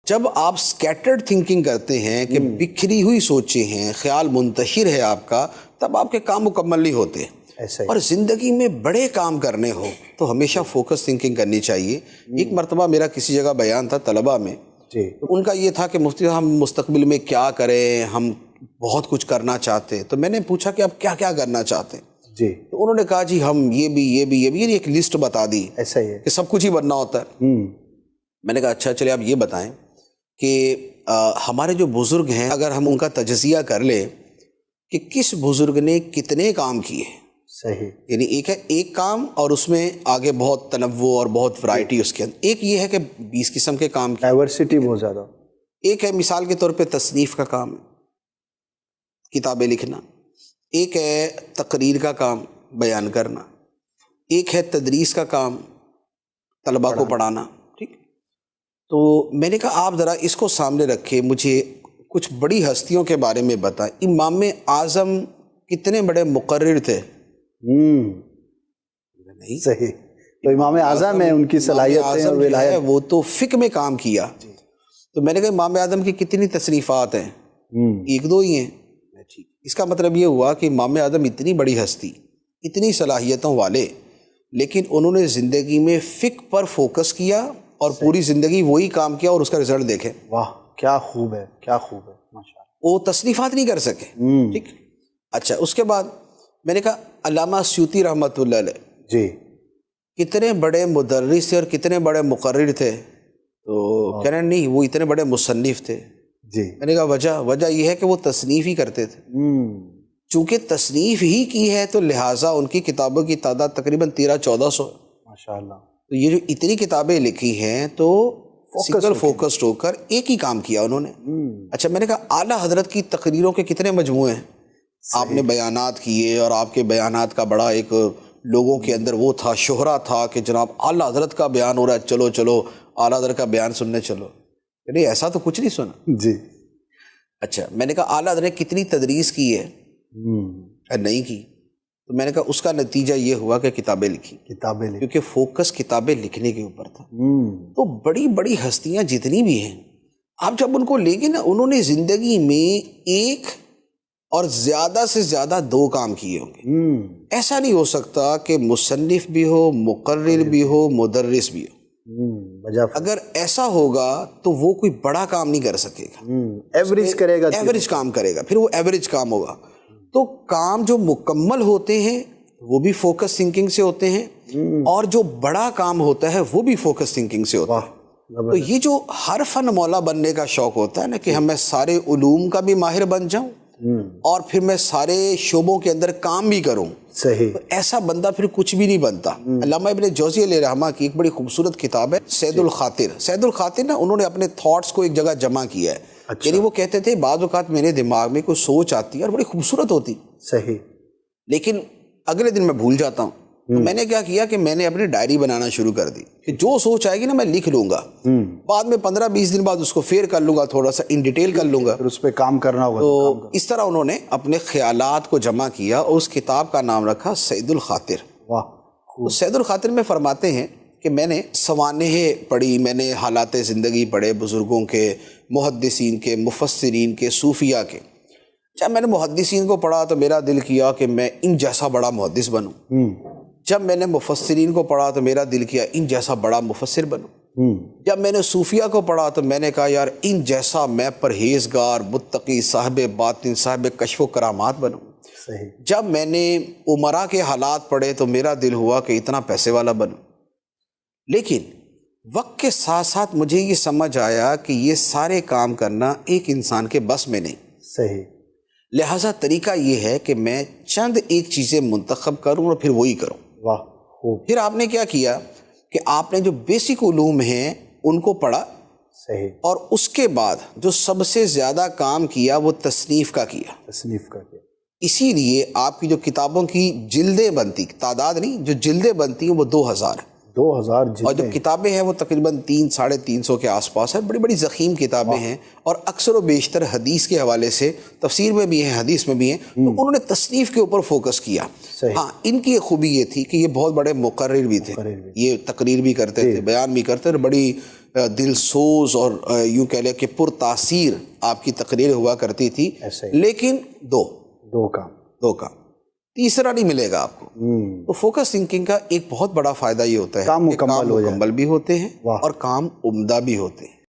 جب آپ scattered thinking کرتے ہیں کہ بکھری ہوئی سوچیں ہیں، خیال منتشر ہے آپ کا، تب آپ کے کام مکمل نہیں ہوتے. اور زندگی میں بڑے کام کرنے ہو تو ہمیشہ فوکس تھنکنگ کرنی چاہیے. ایک مرتبہ میرا کسی جگہ بیان تھا طلبہ میں، ان کا یہ تھا کہ مفتی صاحب ہم مستقبل میں کیا کریں، ہم بہت کچھ کرنا چاہتے ہیں. تو میں نے پوچھا کہ آپ کیا کیا کرنا چاہتے ہیں؟ تو انہوں نے کہا جی ہم یہ بھی ایک لسٹ بتا دی. ایسا ہی ہے کہ سب کچھ ہی بننا ہوتا ہے. میں نے کہا اچھا چلے آپ یہ بتائیں کہ ہمارے جو بزرگ ہیں اگر ہم ان کا تجزیہ کر لیں کہ کس بزرگ نے کتنے کام کیے. صحیح. یعنی ایک ہے ایک کام اور اس میں آگے بہت تنوع اور بہت ورائٹی اس کے اندر. ایک یہ ہے کہ 20 قسم کے کام کی ڈائیورسٹی بہت زیادہ. ایک ہے مثال کے طور پہ تصنیف کا کام، کتابیں لکھنا. ایک ہے تقریر کا کام، بیان کرنا. ایک ہے تدریس کا کام، طلباء کو پڑھانا. ٹھیک. تو میں نے کہا آپ ذرا اس کو سامنے رکھے، مجھے کچھ بڑی ہستیوں کے بارے میں بتائیں. امام اعظم کتنے بڑے مقرر تھے؟ نہیں. صحیح. تو امام اعظم ہے، ان کی صلاحیتیں اور ولایت، وہ تو فقہ میں کام کیا. تو میں نے کہا امام اعظم کی کتنی تصنیفات ہیں؟ ایک دو ہی ہیں. اس کا مطلب یہ ہوا کہ امام اعظم اتنی بڑی ہستی، اتنی صلاحیتوں والے، لیکن انہوں نے زندگی میں فقہ پر فوکس کیا اور پوری زندگی وہی کام کیا اور اس کا رزلٹ دیکھیں. واہ کیا خوب ہے، کیا خوب ہے، ماشاءاللہ. وہ تصنیفات نہیں کر سکے. ٹھیک. اچھا اس کے بعد میں نے کہا علامہ سیوطی رحمۃ اللہ علیہ کتنے بڑے مدرس تھے اور کتنے بڑے مقرر تھے؟ تو کہہ رہے نہیں وہ اتنے بڑے مصنف تھے. میں نے کہا وجہ یہ ہے کہ وہ تصنیف ہی کرتے تھے. چونکہ تصنیف ہی کی ہے تو لہٰذا ان کی کتابوں کی تعداد تقریباً 1300-1400. ماشاءاللہ. تو یہ جو اتنی کتابیں لکھی ہیں تو سنگل فوکسڈ ہو کر ایک ہی کام کیا انہوں نے. اچھا میں نے کہا اعلیٰ حضرت کی تقریروں کے کتنے مجموعے ہیں؟ آپ نے بیانات کیے اور آپ کے بیانات کا بڑا ایک لوگوں کے اندر وہ تھا، شہرہ تھا کہ جناب اعلیٰ حضرت کا بیان ہو رہا ہے، چلو چلو اعلیٰ حضرت کا بیان سننے چلو. نہیں ایسا تو کچھ نہیں سنا. اچھا میں نے کہا اعلیٰ حضرت نے کتنی تدریس کی ہے؟ نہیں کی. تو میں نے کہا اس کا نتیجہ یہ ہوا کہ کتابیں لکھی، کیونکہ فوکس کتابیں لکھنے کے اوپر تھا. تو بڑی بڑی ہستیاں جتنی بھی ہیں آپ جب ان کو لیں گے نا، انہوں نے زندگی میں ایک اور زیادہ سے زیادہ 2 کام کیے ہوں گے. ایسا نہیں ہو سکتا کہ مصنف بھی ہو، مقرر بھی ہو، مدرس بھی ہو. اگر ایسا ہوگا تو وہ کوئی بڑا کام نہیں کر سکے گا. ایوریج کرے گا، ایوریج کام کرے گا، پھر وہ ایوریج کام ہوگا. تو کام جو مکمل ہوتے ہیں وہ بھی فوکس تھنکنگ سے ہوتے ہیں، اور جو بڑا کام ہوتا ہے وہ بھی فوکس تھنکنگ سے ہوتا ہے. تو یہ جو ہر فن مولا بننے کا شوق ہوتا ہے نا کہ میں سارے علوم کا بھی ماہر بن جاؤں اور پھر میں سارے شعبوں کے اندر کام بھی کروں. صحیح. تو ایسا بندہ پھر کچھ بھی نہیں بنتا. علامہ ابن جوزی علیہ رحمہ کی ایک بڑی خوبصورت کتاب ہے سید الخاطر. سید الخاطر نا انہوں نے اپنے تھاٹس کو ایک جگہ جمع کیا ہے. یعنی وہ کہتے تھے بعض اوقات میرے دماغ میں کوئی سوچ آتی ہے اور بڑی خوبصورت ہوتی. صحیح. لیکن اگلے دن میں بھول جاتا ہوں. تو میں نے کیا کیا کہ میں نے اپنی ڈائری بنانا شروع کر دی کہ جو سوچ آئے گی نا میں لکھ لوں گا، بعد میں 15-20 دن بعد اس کو فیر کر لوں گا، تھوڑا سا ان ڈیٹیل کر لوں گا، پھر اس پہ کام کرنا ہوگا. تو اس طرح انہوں نے اپنے خیالات کو جمع کیا اور اس کتاب کا نام رکھا سید الخاطر. تو سید الخاطر میں فرماتے ہیں کہ میں نے سوانح پڑھی، میں نے حالات زندگی پڑھے بزرگوں کے، محدثین کے، مفسرین کے، صوفیاء کے. جب میں نے محدثین کو پڑھا تو میرا دل کیا کہ میں ان جیسا بڑا محدث بنوں. جب میں نے مفسرین کو پڑھا تو میرا دل کیا ان جیسا بڑا مفسر بنوں. جب میں نے صوفیاء کو پڑھا تو میں نے کہا یار ان جیسا میں پرہیزگار، متقی، صاحب باطن، صاحب کشف و کرامات بنوں. جب میں نے عمرا کے حالات پڑھے تو میرا دل ہوا کہ اتنا پیسے والا بنوں. لیکن وقت کے ساتھ ساتھ مجھے یہ سمجھ آیا کہ یہ سارے کام کرنا ایک انسان کے بس میں نہیں. صحیح. لہٰذا طریقہ یہ ہے کہ میں چند ایک چیزیں منتخب کروں اور پھر وہی کروں. واہ. پھر آپ نے کیا کیا کہ آپ نے جو بیسک علوم ہیں ان کو پڑھا. صحیح. اور اس کے بعد جو سب سے زیادہ کام کیا وہ تصنیف کا کیا. اسی لیے آپ کی جو کتابوں کی جلدیں بنتی، تعداد نہیں، جو جلدیں بنتی ہیں وہ 2000 ہیں. 2000 جلدیں. اور جو کتابیں ہیں وہ تقریباً 300-350 کے آس پاس ہیں. بڑی بڑی ضخیم کتابیں ہیں اور اکثر و بیشتر حدیث کے حوالے سے، تفسیر میں بھی ہیں، حدیث میں بھی ہیں. تو انہوں نے تصنیف کے اوپر فوکس کیا. ہاں ان کی ایک خوبی یہ تھی کہ یہ بہت بڑے مقرر بھی تھے، یہ تقریر بھی کرتے تھے، بیان بھی کرتے تھے، بڑی دل سوز اور یوں کہہ لیں کہ پرتاثیر آپ کی تقریر ہوا کرتی تھی، لیکن دو کام، تیسرا نہیں ملے گا آپ کو۔ تو فوکس تھنکنگ کا ایک بہت بڑا فائدہ یہ ہوتا ہے کام کہ کام مکمل بھی ہوتے ہیں اور کام عمدہ بھی ہوتے ہیں۔